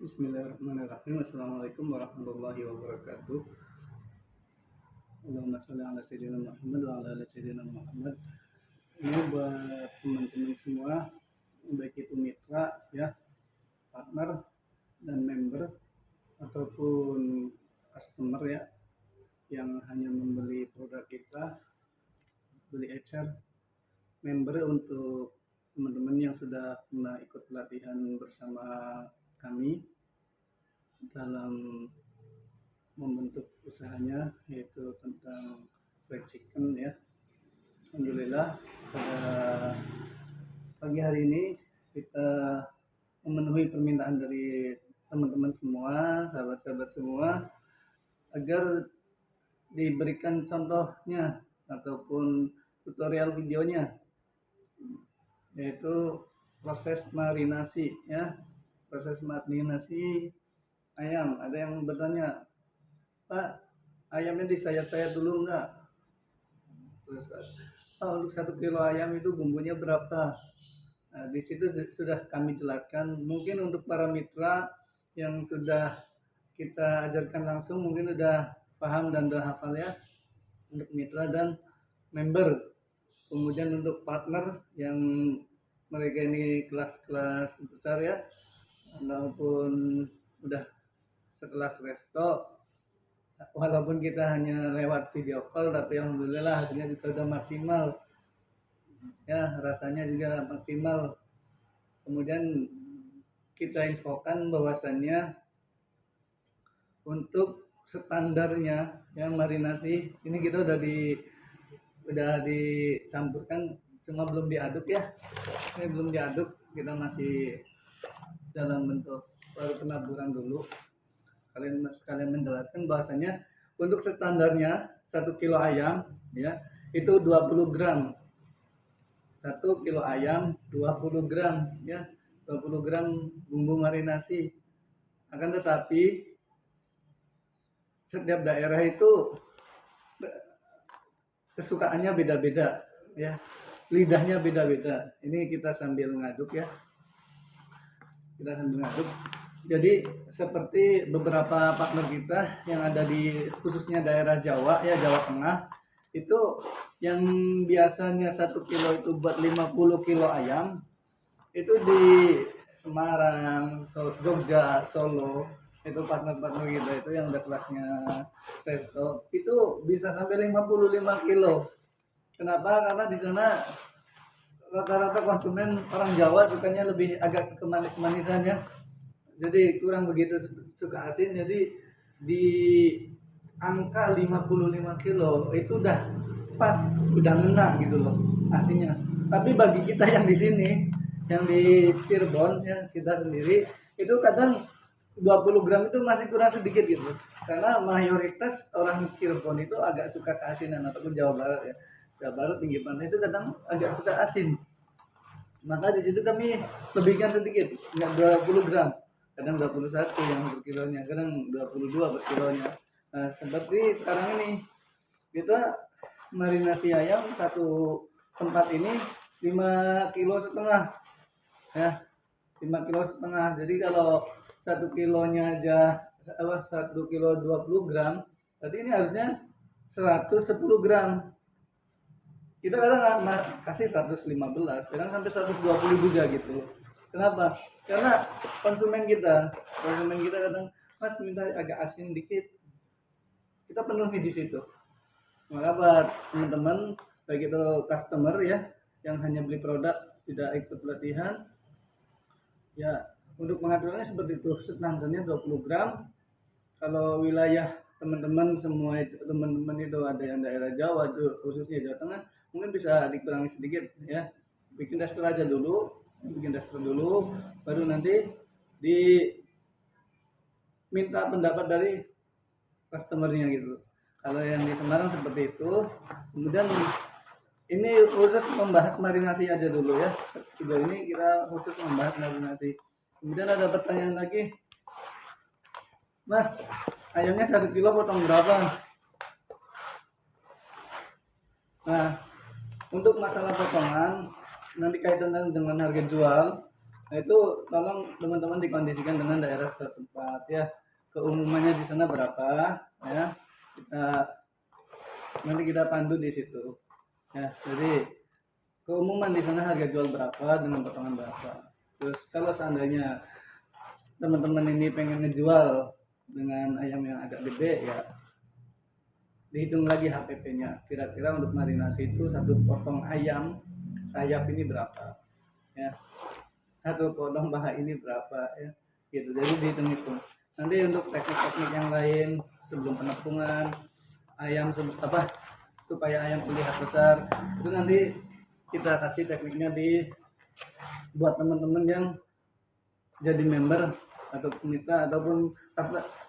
Bismillahirrahmanirrahim. Assalamualaikum warahmatullahi wabarakatuh. Allahumma sholli ala sayyidina Muhammad wa ala ali sayyidina Muhammad. Ini buat teman-teman semua, baik itu mitra ya, partner dan member ataupun customer ya, yang hanya membeli produk kita, beli HR. Member untuk teman-teman yang sudah pernah ikut pelatihan bersama kami dalam membentuk usahanya, yaitu tentang fried chicken ya. Alhamdulillah pada pagi hari ini kita memenuhi permintaan dari teman-teman semua, sahabat-sahabat semua, agar diberikan contohnya ataupun tutorial videonya, yaitu proses marinasi ya, proses marinasi ayam. Ada yang bertanya, Pak, ayamnya disayat-sayat dulu enggak? Terus, untuk 1 kilo ayam itu bumbunya berapa? Nah, di situ sudah kami jelaskan. Mungkin untuk para mitra yang sudah kita ajarkan langsung mungkin udah paham dan udah hafal ya, untuk mitra dan member. Kemudian untuk partner yang mereka ini kelas-kelas besar ya, walaupun udah sekelas resto, walaupun kita hanya lewat video call, tapi alhamdulillah hasilnya juga udah maksimal ya, rasanya juga maksimal. Kemudian kita infokan bahwasannya untuk standarnya yang marinasi ini kita udah dicampurkan, cuma belum diaduk ya, ini belum diaduk, kita masih dalam bentuk baru penaburan dulu. Sekalian menjelaskan bahwasanya untuk standarnya 1 kilo ayam ya itu 20 gram. 1 kilo ayam 20 gram ya, 20 gram bumbu marinasi. Akan tetapi setiap daerah itu kesukaannya beda-beda ya, lidahnya beda-beda. Ini kita sambil ngaduk ya, kita sambil ngaduk. Jadi seperti beberapa partner kita yang ada di khususnya daerah Jawa ya, Jawa Tengah, itu yang biasanya 1 kilo itu buat 50 kilo ayam, itu di Semarang, Jogja, Solo, itu partner-partner kita itu yang udah kelasnya resto, itu bisa sampai 55 kilo. Kenapa? Karena di sana rata-rata konsumen orang Jawa sukanya lebih agak ke manis-manisan ya, jadi kurang begitu suka asin. Jadi di angka 55 kilo itu udah pas, udah ngena gitu loh asinnya. Tapi bagi kita yang di sini, yang di Cirebon ya, kita sendiri itu kadang 20 gram itu masih kurang sedikit gitu, karena mayoritas orang Cirebon itu agak suka keasinan, ataupun Jawa Barat ya, Jawa Barat pinggir pantai itu kadang agak suka asin. Maka di situ kami lebihkan sedikit, nggak 20 gram, kadang 21 yang per kilonya, kadang 22 per kilonya. Nah, seperti sekarang ini kita marinasi ayam satu tempat ini 5,5 kilo ya, 5,5 kilo. Jadi kalau 1 kilonya aja 1 kilo 20 gram, berarti ini harusnya 110 gram. Kita kadang kasih 115, kadang sampai 120 juga gitu. Kenapa? Karena konsumen kita kadang, Mas minta agak asin dikit, kita penuhi di situ. Maka buat teman-teman, baik itu customer ya, yang hanya beli produk tidak ikut pelatihan ya, untuk mengaturnya seperti itu. Standarnya 20 gram. Kalau wilayah teman-teman semua itu, teman-teman itu ada yang daerah Jawa itu, khususnya Jawa Tengah, mungkin bisa dikurangi sedikit ya. Bikin daster aja dulu, baru nanti diminta pendapat dari customernya gitu. Kalau yang di Semarang seperti itu. Kemudian ini khusus membahas marinasi aja dulu ya. Video ini kita khusus membahas marinasi. Kemudian ada pertanyaan lagi, Mas, ayamnya 1 kilo potong berapa? Nah, untuk masalah potongan nanti kaitan dengan harga jual, Nah itu tolong teman-teman dikondisikan dengan daerah setempat ya. Keumumannya di sana berapa ya. Nanti kita pandu di situ. Ya, jadi keumuman di sana harga jual berapa dengan potongan berapa. Terus kalau seandainya teman-teman ini pengen ngejual dengan ayam yang agak gede ya, dihitung lagi HPP-nya. Kira-kira untuk marinasi itu satu potong ayam sayap ini berapa ya, satu potong paha ini berapa ya, gitu. Jadi dihitung-hitung. Nanti untuk teknik-teknik yang lain sebelum penepungan ayam supaya ayam terlihat besar itu nanti kita kasih tekniknya buat teman-teman yang jadi member atau pemirsa ataupun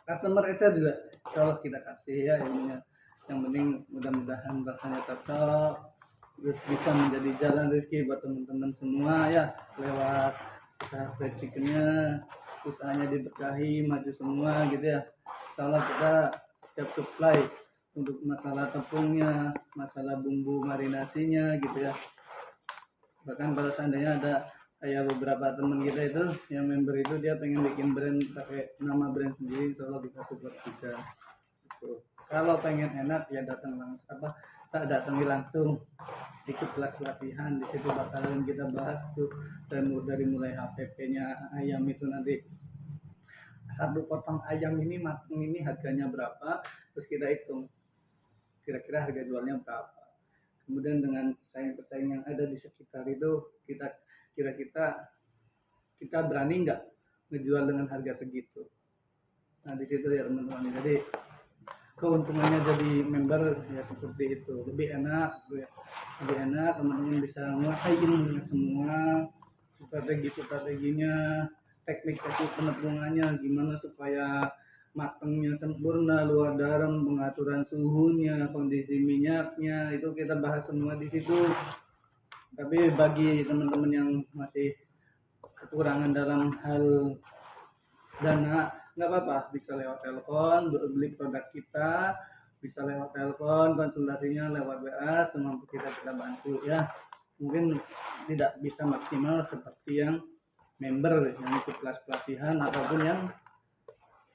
customer aja juga, kalau kita kasih ya ininya. Yang penting mudah-mudahan rasanya cocok, terus bisa menjadi jalan rezeki buat teman-teman semua ya, lewat usaha fried chickennya, usahanya diberkahi, maju semua gitu ya. Insyaallah kita siap supply untuk masalah tepungnya, masalah bumbu marinasinya gitu ya. Bahkan kalau seandainya ada kayak beberapa teman kita itu yang member itu dia pengen bikin brand pakai nama brand sendiri, insyaallah kita support juga gitu. Kalau pengen enak ya datang langsung tak datangi langsung ikut kelas pelatihan, di situ bakalan kita bahas tuh dari mulai HPP-nya ayam itu nanti satu potong ayam ini matang ini harganya berapa, terus kita hitung kira-kira harga jualnya berapa. Kemudian dengan pesaing-pesaing yang ada di sekitar itu kita kita berani nggak ngejual dengan harga segitu. Nah di situ ya teman-teman, jadi keuntungannya jadi member ya seperti itu, lebih enak ya. Lebih enak, teman-teman bisa menguasai ilmunya semua, strateginya, teknik-teknik penepungannya gimana supaya matangnya sempurna, luar dalam, pengaturan suhunya, kondisi minyaknya, itu kita bahas semua di situ. Tapi bagi teman-teman yang masih kekurangan dalam hal dana, nggak apa-apa, bisa lewat telepon beli produk kita, bisa lewat telepon konsultasinya lewat WA, semampu kita bantu ya. Mungkin tidak bisa maksimal seperti yang member yang ikut kelas pelatihan ataupun yang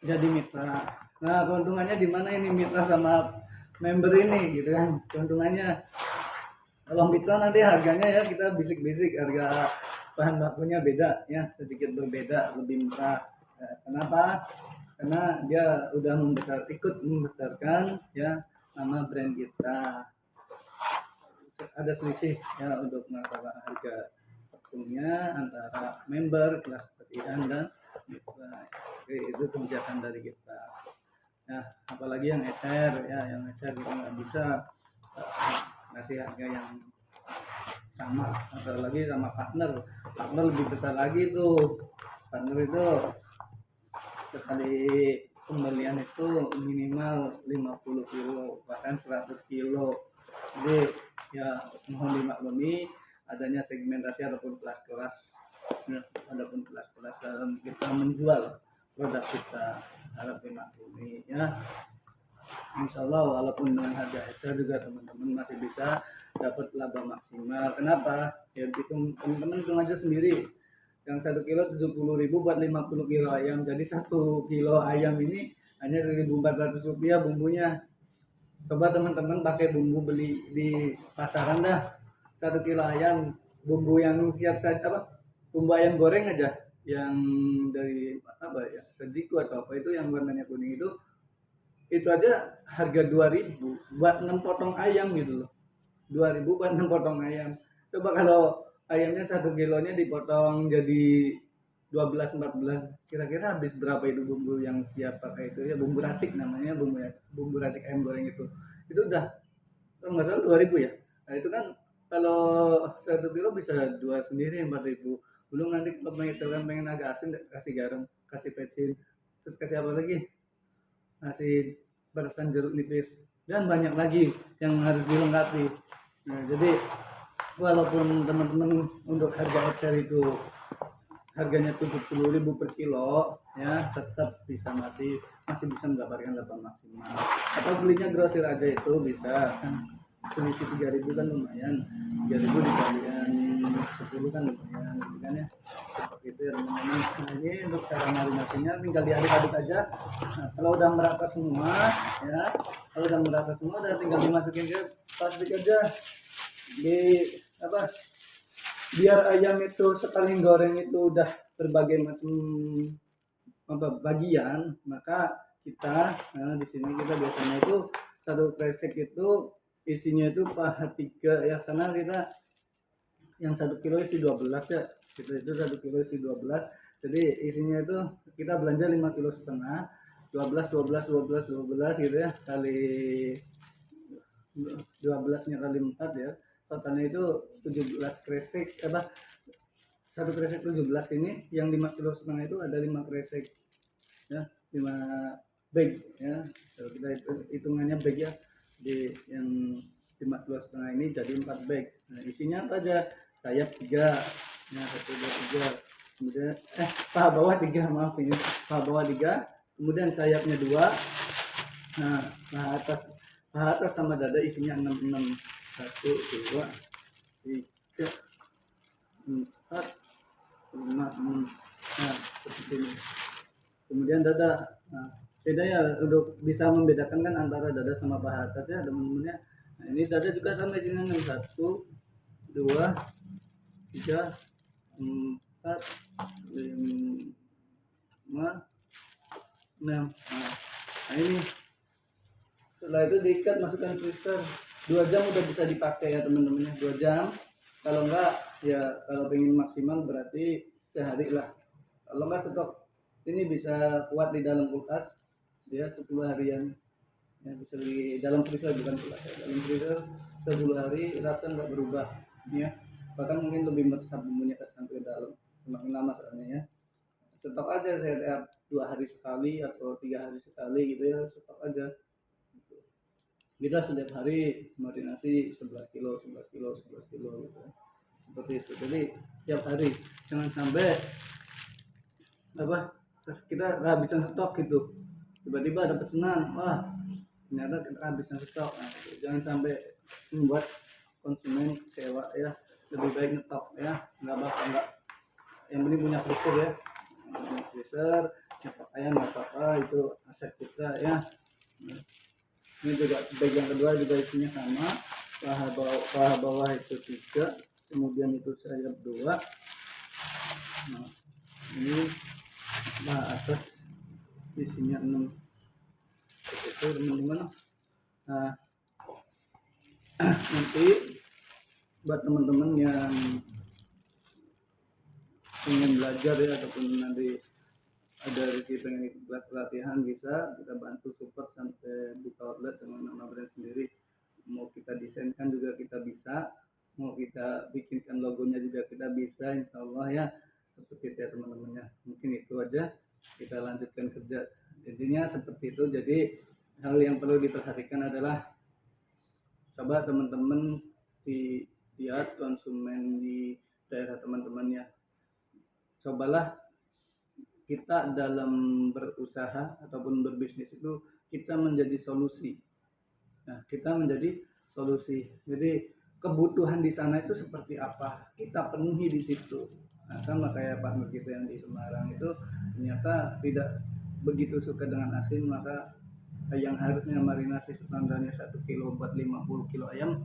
jadi mitra. Nah keuntungannya di mana ini mitra sama member ini gitu kan. Keuntungannya kalau mitra nanti harganya ya kita bisik-bisik, harga bahan bakunya beda ya, sedikit berbeda, lebih murah. Nah, kenapa? Karena dia udah ikut membesarkan ya nama brand kita. Ada selisih ya untuk masalah harga tepungnya antara member kelas pelatihan dan mitra. Oke, itu kebijakan dari kita. Nah, apalagi yang ecer ya, yang ecer kita nggak bisa ngasih harga yang sama, apalagi sama partner lebih besar lagi tuh. Partner itu sekali pembelian itu minimal 50 kilo bahkan 100 kilo. Jadi ya mohon dimaklumi adanya segmentasi ataupun kelas-kelas dalam kita menjual produk kita, harap dimaklumi ya. Insya Allah walaupun dengan harga ekstra juga teman-teman masih bisa dapat laba maksimal. Kenapa? Ya teman-teman hitung aja sendiri. Yang 1 kilo 70.000 buat 50 kilo ayam. Jadi 1 kilo ayam ini hanya 1.400 rupiah bumbunya. Coba teman-teman pakai bumbu beli di pasaran dah. 1 kilo ayam bumbu yang siap saja bumbu ayam goreng aja yang dari Sejiku atau apa itu yang warnanya kuning itu aja harga 2.000 buat 6 potong ayam gitu loh. 2.000 buat 6 potong ayam. Coba kalau ayamnya 1 kilonya dipotong jadi 12-14, kira-kira habis berapa itu bumbu yang siap pakai itu ya, bumbu racik namanya, bumbu racik ayam goreng itu udah kalau nggak salah 2.000 ya. Nah itu kan kalau 1 kilo bisa 2 sendiri 4.000. Belum nanti kalau pengen agak asin kasih garam, kasih pecin, terus kasih apa lagi, nasi barisan jeruk nipis dan banyak lagi yang harus dilengkapi. Nah, jadi walaupun teman-teman untuk harga ecer itu harganya 70.000 per kilo ya, tetap masih bisa mendapatkan laba maksimal. Atau belinya grosir aja itu bisa kan, selisih 3.000 kan lumayan, 3.000 dikalikan dulu kan lumayan gitu kan ya, seperti itu ya teman-teman. Nah ini untuk cara marinasinya tinggal diaduk-aduk aja. Nah kalau udah merata semua ya, kalau udah merata semua udah tinggal dimasukin ke plastik aja di apa, biar ayam itu sekali goreng itu udah berbagai macam apa bagian, maka kita di sini kita biasanya itu satu kresek itu isinya itu paha 3 ya, karena kita yang 1 kilo isi 12 ya, kita itu 1 kilo isi 12, jadi isinya itu kita belanja 5,5 kilo, 12 gitu ya, kali 12-nya kali 4 ya, totalnya itu 17 kresek apa, satu kresek 17 ini yang 5,5 kilo itu ada 5 kresek ya, 5 bag ya, kalau kita hitungannya bag ya, di yang 5,5 kilo ini jadi 4 bag. Nah isinya apa aja, sayap 3 ya, 1 2 3, kemudian paha bawah 3, maaf ini paha bawah 3, kemudian sayapnya 2. Nah paha atas sama dada isinya 6, 1 2 3 4 5 6. Nah seperti ini. Kemudian dada, nah beda ya, untuk bisa membedakan kan antara dada sama paha atas ya teman-teman ya. Nah ini dada juga sama isinya 6, 1 2 3 4 5 6. Nah ini setelah itu diikat, masukkan freezer 2 jam udah bisa dipakai ya teman-teman ya, 2 jam. Kalau enggak ya, kalau pengen maksimal berarti sehari lah. Kalau enggak stok ini bisa kuat di dalam kulkas ya 10 harian ya, bisa di dalam freezer, bukan kulkas ya, dalam freezer 10 hari rasa enggak berubah ya, bahkan mungkin lebih meresap bumbunya ke sampai ke dalam semakin lama soalnya ya. Stok aja saya tiap 2 hari sekali atau 3 hari sekali gitu ya, stok aja. Kita setiap hari marinasi 11 kilo 11 kilo 11 kilo gitu, seperti itu. Jadi tiap hari jangan sampai apa, kita kehabisan stok gitu, tiba-tiba ada pesanan, wah ternyata kita kehabisan stok. Nah, gitu. Jangan sampai membuat konsumen kecewa ya, lebih baik ngetok ya, nggak bakal nggak, yang penting punya freezer ya, punya freezer, nyetok ayam nggak apa-apa, itu aset kita ya. Nah, ini juga bag yang kedua juga isinya sama, paha bawah itu 3, kemudian itu sayap 2. Nah ini paha atas isinya 6, itu teman-teman. Nah nanti buat teman-teman yang ingin belajar ya, ataupun nanti ada rezeki pengen ikut pelatihan, bisa kita bantu support sampai buka outlet dengan nama brand sendiri. Mau kita desainkan juga kita bisa, mau kita bikinkan logonya juga kita bisa, insya Allah ya, seperti itu ya teman-teman ya. Mungkin itu aja, kita lanjutkan kerja, intinya seperti itu. Jadi hal yang perlu diperhatikan adalah, coba teman-teman lihat konsumen di daerah teman-teman ya, cobalah kita dalam berusaha ataupun berbisnis itu kita menjadi solusi. Nah, kita menjadi solusi. Jadi kebutuhan di sana itu seperti apa, kita penuhi di situ. Nah, sama kayak partner kita yang di Semarang itu ternyata tidak begitu suka dengan asin, maka yang harusnya marinasi standarnya 1 kilo buat 50 kilo ayam,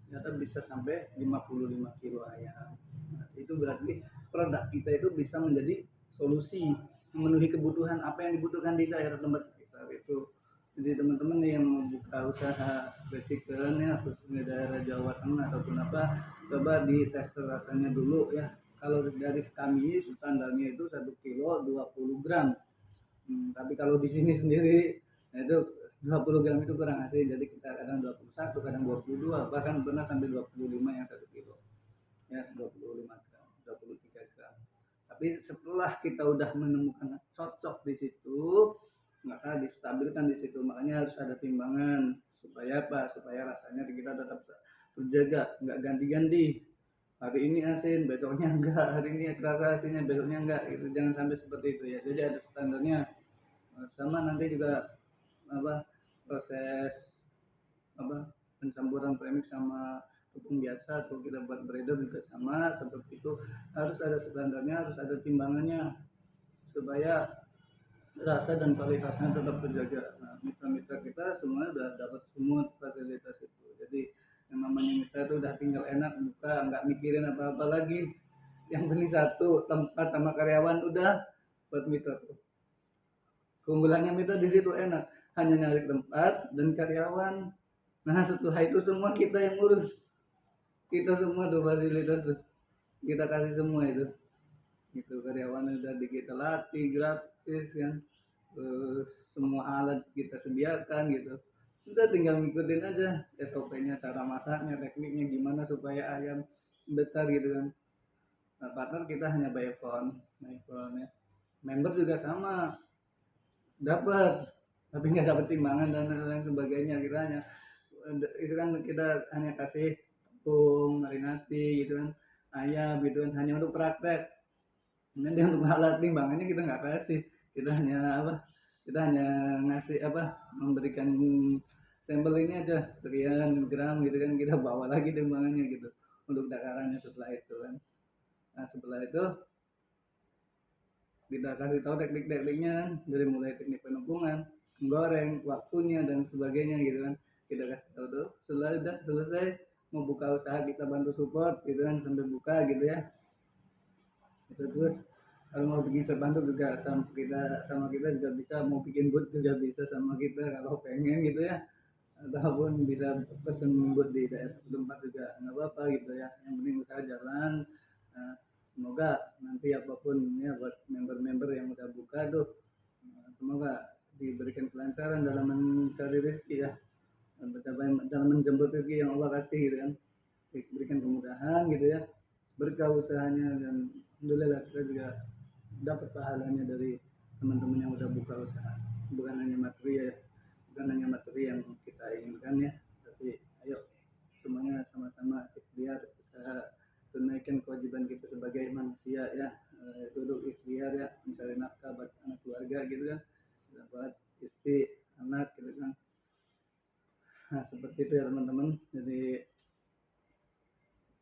ternyata bisa sampai 55 kilo ayam. Nah, itu berarti produk kita itu bisa menjadi solusi, memenuhi kebutuhan apa yang dibutuhkan di daerah tempat sekitar itu. Jadi teman-teman yang mau buka usaha chicken ya, khususnya daerah Jawa Tengah ataupun apa, coba di tes rasanya dulu ya. Kalau dari kami standarnya itu 1 kilo 20 gram. Tapi kalau di sini sendiri, nah itu 20 gram itu kurang asin, jadi kita kadang 21, kadang 22, bahkan pernah sampai 25 yang 1 kilo ya, 25 gram, 23 gram. Tapi setelah kita udah menemukan cocok di situ, maka distabilkan di situ. Makanya harus ada timbangan supaya apa, supaya rasanya kita tetap terjaga, nggak ganti-ganti, hari ini asin besoknya enggak, hari ini terasa asinnya besoknya enggak, itu jangan sampai seperti itu ya. Jadi ada standarnya. Sama nanti juga apa, proses apa, pencampuran premix sama tepung biasa atau kita buat beredar juga sama seperti itu, harus ada standarnya, harus ada timbangannya supaya rasa dan kualitasnya tetap terjaga. Nah, mitra-mitra kita semua udah dapat semua fasilitas itu. Jadi yang namanya mitra itu udah tinggal enak buka, nggak mikirin apa-apa lagi. Yang penting satu, tempat sama karyawan udah buat mitra tuh. Keunggulannya mitra di situ enak, hanya nyari tempat dan karyawan. Nah setelah itu semua kita yang urus, kita semua tuh fasilitas tuh kita kasih semua itu. Gitu karyawan udah kita latih gratis kan, terus semua alat kita sediakan gitu, udah tinggal ngikutin aja SOP-nya, cara masaknya, tekniknya gimana supaya ayam besar gitu kan. Nah, partner kita hanya by phone ya. Member juga sama dapat, tapi nggak dapat timbangan dan lain sebagainya. Kita hanya itu kan kita hanya kasih tepung marinasi gitu kan, ayam gitu kan, hanya untuk praktek. Nanti untuk alat timbangannya kita nggak kasih, kita hanya apa, kita hanya ngasih apa, memberikan sampel ini aja sekian gram gitu kan, kita bawa lagi timbangannya gitu untuk takarannya setelah itu kan. Nah setelah itu kita kasih tahu teknik-tekniknya kan, dari mulai teknik penumpungan, menggoreng, waktunya dan sebagainya gitu kan, kita kasih tahu tuh. Setelah udah selesai mau buka usaha kita bantu support gitu kan sampai buka gitu ya. Itu terus kalau mau bikin serbantu juga sama kita juga bisa, mau bikin booth juga bisa sama kita kalau pengen gitu ya, ataupun bisa pesen booth di daerah tempat juga nggak apa-apa gitu ya, yang penting usaha jalan. Nah, semoga nanti apapun ya buat member-member yang udah buka tuh, semoga diberikan kelancaran dalam mencari rezeki ya, dalam menjemput rezeki yang Allah kasih gitu kan, diberikan kemudahan gitu ya, berkah usahanya, dan alhamdulillah kita juga dapat pahalanya dari teman-teman yang udah buka usaha. Bukan hanya materi ya, bukan hanya materi yang kita inginkan ya, tapi ayo semuanya sama-sama ikhtiar usaha, tunaikan kewajiban kita sebagai manusia ya, duduk ikhtiar ya, mencari nafkah buat anak keluarga gitu kan, buat istri anak gitu kan. Nah seperti itu ya teman-teman, jadi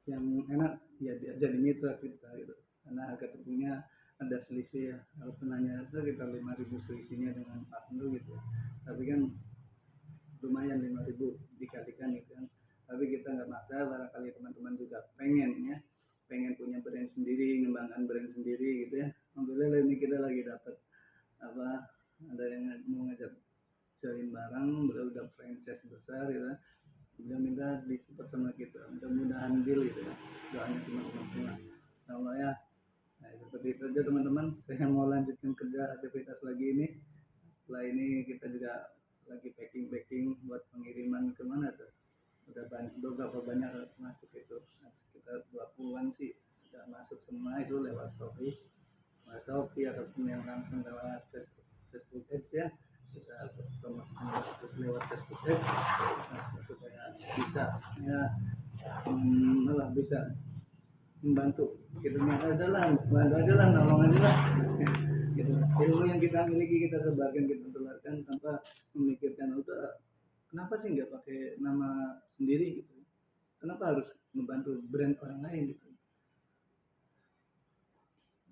yang enak ya jadi mitra kita gitu, karena harga tepungnya ada selisih ya, kalau penanya sekitar 5.000 selisihnya dengan partner gitu, tapi kan lumayan 5.000 dikalikan gitu kan. Tapi kita nggak maksa, barangkali teman-teman juga pengen ya, pengen punya brand sendiri, ngembangkan brand sendiri gitu ya. Alhamdulillah ini kita lagi dapat apa, ada yang mau ngajak join barang, udah franchise besar gitu ya, dia minta disupport sama kita, mudah-mudahan deal gitu ya, doanya teman-teman semua insyaallah ya. Nah seperti itu aja teman-teman, saya mau lanjutkan kerja aktivitas lagi ini. Setelah ini kita juga lagi packing buat pengiriman kemana tuh, udah banyak, beberapa banyak masuk itu, sekitar 20-an sih udah masuk semua itu lewat Shopee ataupun yang langsung lewat Facebook Ads ya, kita promosikan lewat Facebook Ads supaya bisa ya, bisa membantu gitu, adalah bantu aja lah, nolong aja lah gitu. Ilmu yang kita miliki kita sebarkan, kita tularkan tanpa memikirkan udah kenapa sih nggak pakai nama sendiri gitu, kenapa harus membantu brand orang lain gitu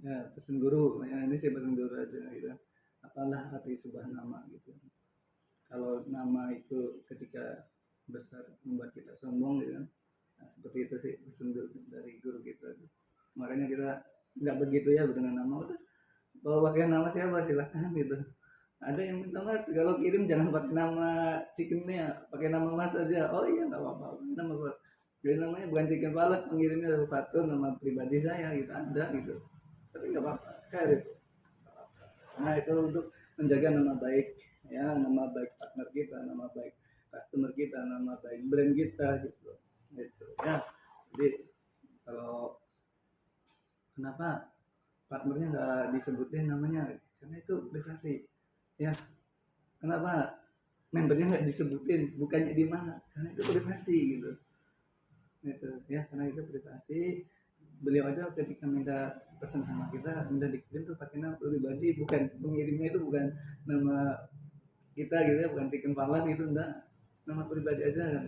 ya. Pesan guru ya, ini sih pesan guru aja gitu, apalah arti sebuah nama gitu. Kalau nama itu ketika besar membuat kita sombong gitu kan. Nah, seperti itu sih pesan dari guru kita. Makanya kita nggak begitu ya dengan nama, udah bawa pakai nama siapa silahkan gitu. Ada yang minta mas kalau kirim jangan pakai nama chickennya, pakai nama mas aja. Oh iya nggak apa-apa, nama gue. Jadi namanya bukan chicken palak, pengirimnya dari Fatur, nama pribadi saya gitu, ada gitu. Tapi nggak apa-apa, kayak itu. Nah itu untuk menjaga nama baik ya, nama baik partner kita, nama baik customer kita, nama baik brand kita gitu ya. Jadi kalau kenapa partnernya nggak disebutin namanya, karena itu privasi ya. Kenapa membernya nggak disebutin, bukannya di mana, karena itu privasi gitu ya, karena itu privasi. Beliau aja ketika minta pesan sama kita, minta dikirim tuh pakai nama pribadi, bukan pengirimnya itu bukan nama kita gitu ya, bukan chicken palace gitu, enggak, nama pribadi aja kan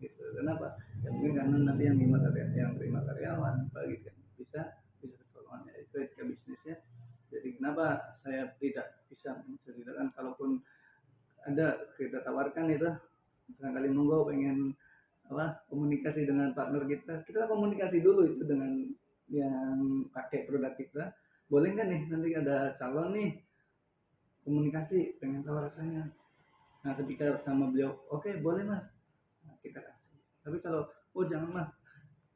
gitu. Kenapa? Ya mungkin karena nanti yang terima karyawan bagi kan bisa bisa kecolongan ya, itu etika bisnisnya. Jadi kenapa saya tidak bisa menceritakan, kalaupun ada kita tawarkan itu barangkali monggo pengen komunikasi dengan partner kita komunikasi dulu itu dengan yang pakai produk kita, boleh nggak nih nanti ada calon nih komunikasi pengen tahu rasanya. Nah ketika sama beliau oke boleh mas, nah, kita kasih. Tapi kalau oh jangan mas,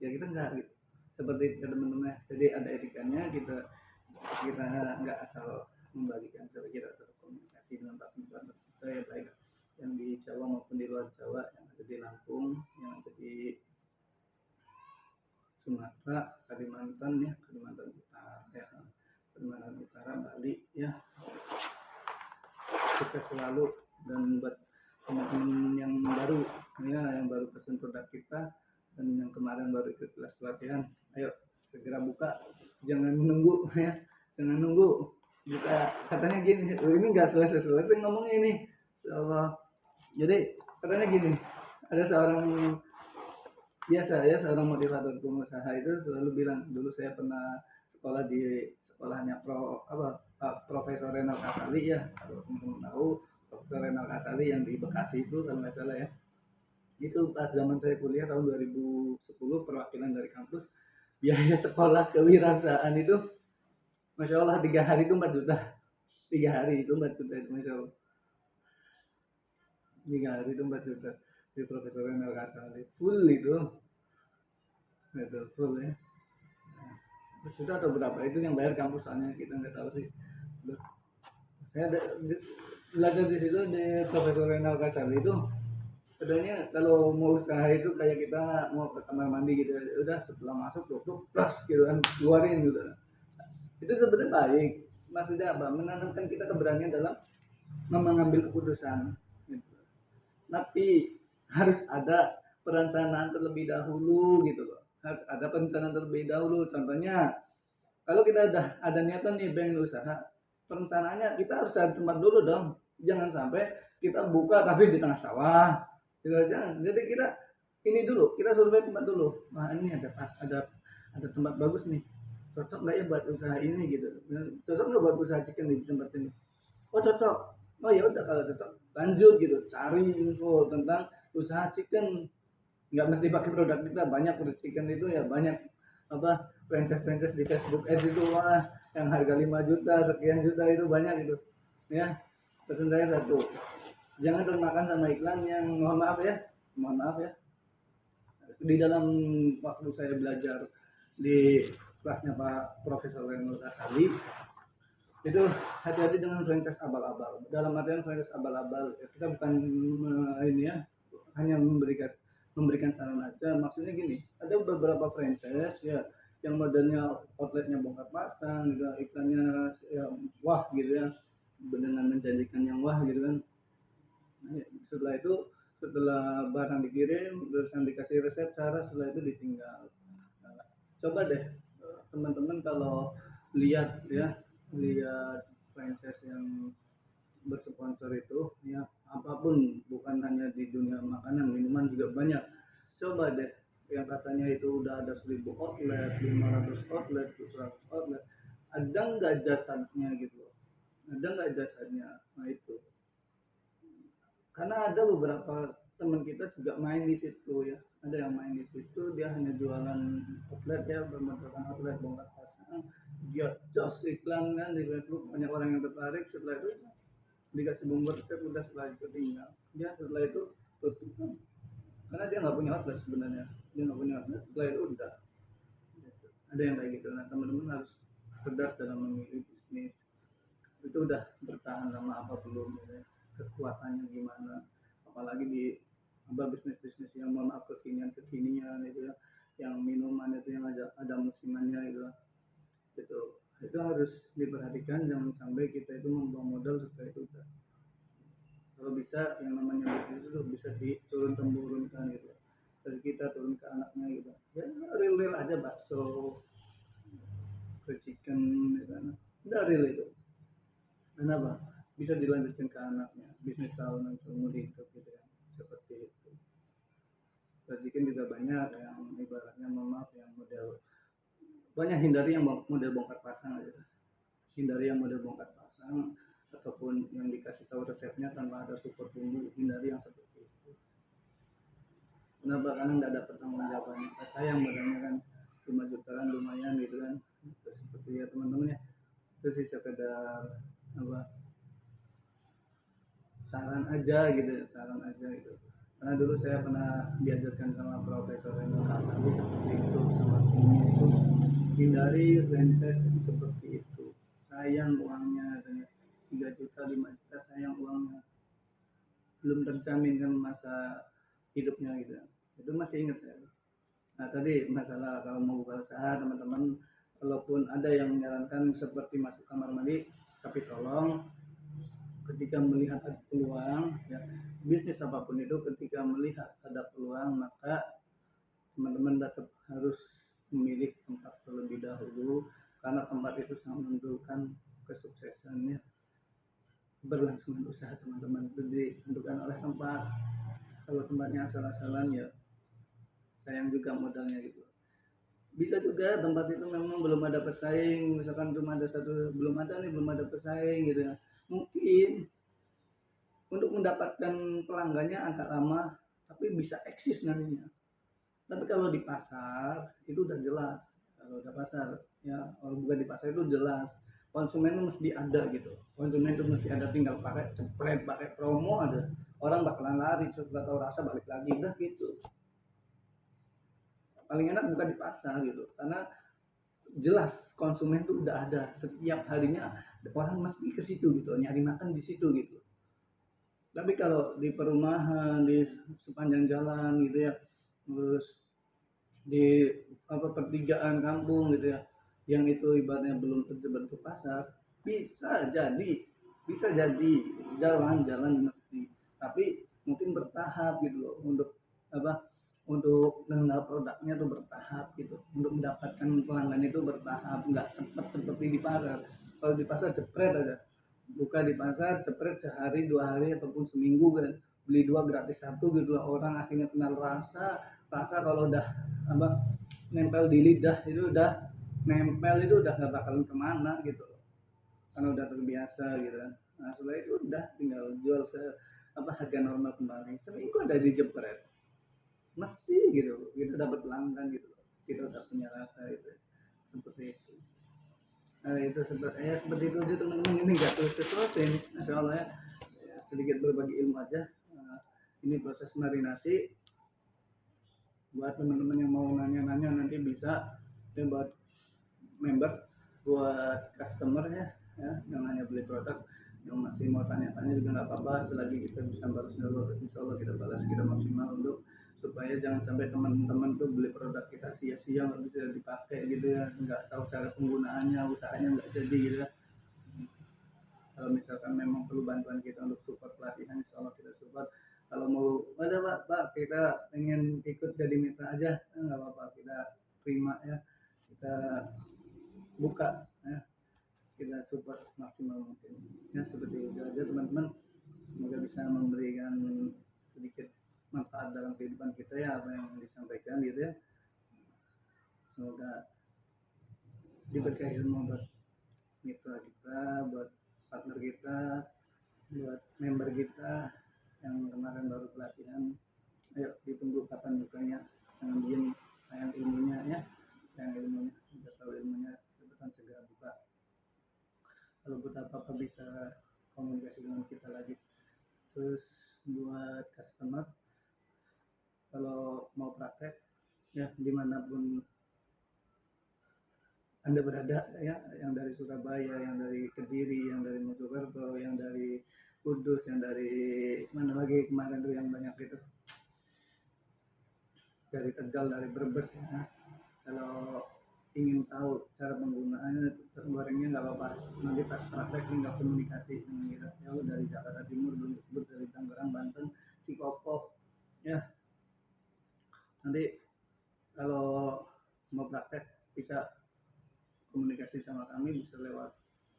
ya kita nggak gitu, seperti itu teman-teman. Jadi ada etikanya, kita kita nggak asal membagikan, tapi kita komunikasi dengan partner kita ya, baik yang di Jawa maupun di luar Jawa, yang ada di Lampung, yang ada di Sumatera, Kalimantan ya, Kalimantan Utara ya, Kalimantan Utara, Bali ya. Sukses selalu, dan buat teman-teman yang baru ya, yang baru pesen produk kita dan yang kemarin baru ikut kelas pelatihan, ayo segera buka, jangan menunggu ya, jangan nunggu buka. Katanya gini, ini nggak selesai ngomongnya ini. Jadi katanya gini, ada seorang biasa ya, seorang motivator pengusaha itu selalu bilang, dulu saya pernah sekolah di sekolahnya Profesor Renal Kasali ya, kalau teman-teman tahu Profesor Renal Kasali yang di Bekasi itu kalau nggak salah ya. Itu pas zaman saya kuliah tahun 2010, perwakilan dari kampus, biaya sekolah kewirausahaan itu Masya Allah 3 hari itu 4 juta. 3 hari itu 4 juta itu Masya Allah. 3 hari itu 4 juta di Profesor Renal Kasali, full itu full ya. Sudah atau berapa itu yang bayar kampus, soalnya kita nggak tahu sih. Saya belajar di situ di Profesor Renal Kasali itu, katanya kalau mau usaha itu kayak kita mau ke kamar mandi gitu, udah setelah masuk tutup plus gitu kan, keluarin gitu. Itu sebenarnya baik, maksudnya apa, menanamkan kita keberanian dalam mengambil keputusan gitu. Tapi harus ada perencanaan terlebih dahulu gitu loh, harus ada perencanaan terlebih dahulu. Contohnya kalau kita udah ada niatan nih pengen usaha, perencanaannya kita harus cari tempat dulu dong, jangan sampai kita buka tapi di tengah sawah gitu. Jangan, jadi kita ini dulu, kita survei tempat dulu, wah ini ada tempat bagus nih, cocok nggak ya buat usaha ini gitu, cocok nggak buat usaha chicken di tempat ini, oh cocok, oh ya udah kalau cocok lanjut gitu, cari info tentang usaha chicken. Nggak mesti pakai produk kita, banyak produk chicken itu ya, banyak franchise di Facebook Ads itu, wah yang harga 5 juta sekian juta itu banyak itu ya. Pesan saya satu, jangan termakan sama iklan yang mohon maaf ya, di dalam waktu saya belajar di kelasnya Pak Profesor Renul Kasali itu, hati-hati dengan franchise abal-abal. Dalam artian franchise abal-abal ya, kita bukan ini ya, hanya memberikan saran aja. Maksudnya gini, ada beberapa franchise ya yang modelnya outletnya bongkar pasang gitu, iklannya ya, wah gitu ya, dengan menjanjikan yang wah gitu kan. Nah, setelah itu, setelah barang dikirim terus yang dikasih resep cara, setelah itu ditinggal. Nah, coba deh teman-teman kalau lihat ya, lihat franchise yang bersponsor itu ya, apapun, bukan hanya di dunia makanan, minuman juga banyak. Coba deh yang katanya itu udah ada 1000 outlet, 500 outlet, 200 outlet, ada nggak jasadnya gitu, ada nggak jasadnya. Nah itu karena ada beberapa teman kita juga main di situ ya, ada yang main di situ, dia hanya jualan outlet ya, bermodalkan outlet bongkar pasang, dia jos iklan kan di Facebook, banyak orang yang tertarik, setelah itu dikasih bumbu resep, udah setelah itu tinggal dia, setelah itu tutup kan, karena dia nggak punya outlet sebenarnya, dia nggak punya outlet, setelah itu udah ada yang kayak gitu. Nah teman-teman harus cerdas dalam memilih bisnis, itu udah bertahan lama apa belum ya, kekuatannya gimana, apalagi di bisnis-bisnis yang mohon maaf kekinian itu ya, yang minuman itu yang ada musimannya itu itu harus diperhatikan, jangan sampai kita itu membawa modal setelah itu udah. Kalau bisa yang namanya bisnis itu bisa diturun temurunkan gitu, dari kita turun ke anaknya gitu ya, real aja, bakso, chicken gitu kan, udah real itu. Kenapa? Bisa dilanjutkan ke anaknya, bisnis tahunan seumur hidup gitu ya, seperti itu. Rajikan juga banyak yang ibaratnya mohon maaf yang model banyak, hindari yang model bongkar pasang aja, hindari yang model bongkar pasang ataupun yang dikasih tahu resepnya tanpa ada support bumbu, hindari yang seperti itu. Kenapa? Karena nggak ada pertanggungjawaban. Sayang modalnya kan 5 jutaan lumayan gitu kan. Terus seperti ya teman-teman ya, itu sih sekedar apa, saran aja gitu. Karena dulu saya pernah diajarkan sama Profesor Reno Kasali seperti itu, sama timnya itu, hindari franchise seperti itu. Sayang uangnya, 3 juta 5 juta sayang uangnya, belum terjamin kan masa hidupnya gitu. Itu masih ingat saya. Nah tadi masalah kalau mau buka usaha teman-teman, walaupun ada yang menyarankan seperti masuk kamar mandi, tapi tolong ketika melihat ada peluang ya, bisnis apapun itu ketika melihat ada peluang maka teman-teman tetap harus memilih tempat terlebih dahulu, karena tempat itu sangat menentukan kesuksesannya berlangsungan usaha teman-teman. Itu ditentukan oleh tempat. Kalau tempatnya asal-asalan ya sayang juga modalnya gitu. Bisa juga tempat itu memang belum ada pesaing, misalkan belum ada pesaing gitu ya, mungkin untuk mendapatkan pelanggannya agak lama tapi bisa eksis nantinya. Tapi kalau di pasar itu udah jelas, kalau udah pasar ya, kalau bukan di pasar itu jelas konsumen itu mesti ada gitu, konsumen itu mesti ada, tinggal pakai cepret pakai promo ada, orang bakalan lari setelah tahu rasa balik lagi udah gitu. Paling enak bukan di pasar gitu, karena jelas konsumen itu udah ada setiap harinya, orang mesti ke situ gitu, nyari makan di situ gitu. Tapi kalau di perumahan di sepanjang jalan gitu ya, terus di apa pertigaan kampung gitu ya, yang itu ibaratnya belum terbentuk pasar, bisa jadi jalan-jalan mesti, tapi mungkin bertahap gitu loh, untuk apa, untuk mengenal produknya tuh bertahap gitu, untuk mendapatkan pelanggan itu bertahap, nggak cepat seperti di pasar. Kalau di pasar jepret aja, buka di pasar jepret sehari 2 hari ataupun seminggu kan, beli 2 gratis 1 gitu lah, orang akhirnya kenal rasa kalau udah apa, nempel di lidah itu udah nggak bakalan kemana gitu loh, karena udah terbiasa gitu kan. Nah setelah itu udah tinggal jual harga normal kembali, seminggu ada di jepret mesti gitu, kita dapat pelanggan gitu loh, kita udah punya rasa itu seperti itu. Nah itu seperti itu aja teman-teman, ini nggak selesai ini Masya Allah ya. Ya, sedikit berbagi ilmu aja. Nah, ini proses marinasi buat teman-teman yang mau nanya-nanya nanti bisa ya, buat member, buat customer ya yang hanya beli produk, yang masih mau tanya-tanya juga nggak apa-apa, selagi kita bisa balas dulu insya Allah kita balas, kita maksimal untuk supaya jangan sampai teman-teman tuh beli produk kita sia-sia nggak bisa dipakai gitu ya, nggak tahu cara penggunaannya, usahanya nggak jadi gitu ya. Kalau misalkan memang perlu bantuan kita untuk support pelatihan, insya Allah kita support. Kalau mau ada pak kita pengen ikut jadi mitra aja, nggak apa-apa, kita terima ya, kita buka ya, kita support maksimal mungkin ya. Seperti itu aja teman-teman, semoga bisa memberikan sedikit manfaat dalam kehidupan kita ya, apa yang disampaikan gitu ya. Semoga diberkahi semua buat mitra kita, buat partner kita, buat member kita yang kemarin baru pelatihan. Ayo ditunggu kapan bukanya, sayang ilmunya ya, sayang ilmunya, udah tahu ilmunya cepetan segera buka. Kalau butuh apa-apa bisa komunikasi dengan kita lagi. Terus buat customer, kalau mau praktek ya dimanapun anda berada ya, yang dari Surabaya, yang dari Kediri, yang dari Mojokerto, yang dari Kudus, yang dari mana lagi kemarin tuh yang banyak itu, dari Tegal, dari Brebes ya. Kalau ingin tahu cara penggunaannya gorengnya nggak apa-apa, nanti pas praktek tinggal komunikasi dengan kita ya, dari Jakarta Timur belum disebut, dari Tangerang, Banten, Cikopo ya. Nanti kalau mau praktek bisa komunikasi sama kami, bisa lewat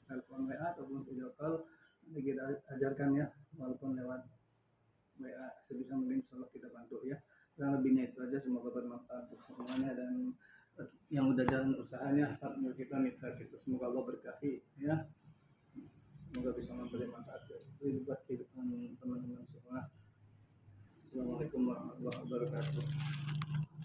telepon WA ataupun video call, nanti kita ajarkan ya, walaupun lewat WA sebisa mungkin, insya Allah kita bantu ya. kurang lebihnya itu aja, semoga bermanfaat untuk semuanya. Dan yang udah jalan usahanya, partner kita, mitra kita, semoga Allah berkahi ya, semoga bisa memberi manfaat buat kehidupan teman-teman semua. Assalamualaikum warahmatullahi wabarakatuh.